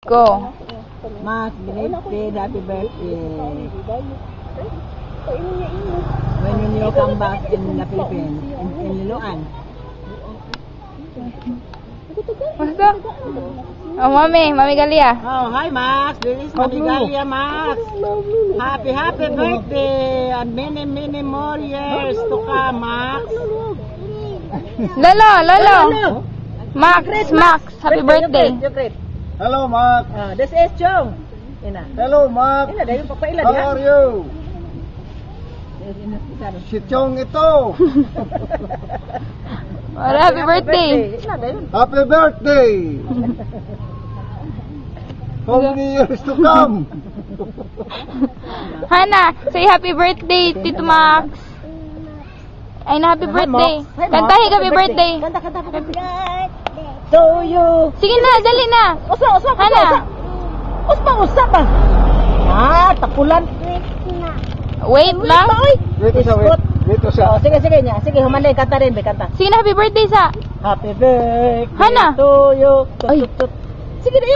Go. Mas, birthday, happy birthday. When you come back in the Philippines, in Liloan. Basta? Oh, Mami Galia. Oh, hi Max. This is Mami Galia, Max. Happy birthday and many more years to come, Max. Lolo. Max, happy birthday. Hello, Max. This is Chong. Hello, Max. How are you? Si Chong ito. Happy birthday. Happy birthday. How many years to come? Hana, say happy birthday, Tito Max. Ay na, happy birthday. Kantahin happy birthday. Kanta. To you. Sige na, dali na. Usap. Hana. Usap ba? Tapulan. Wait lang. Dito siya. Oh, sige niya. Sige, humanay, kanta rin, kanta. Sige na, happy birthday sa. Happy birthday Hana. to you. Ay. Sige na yun.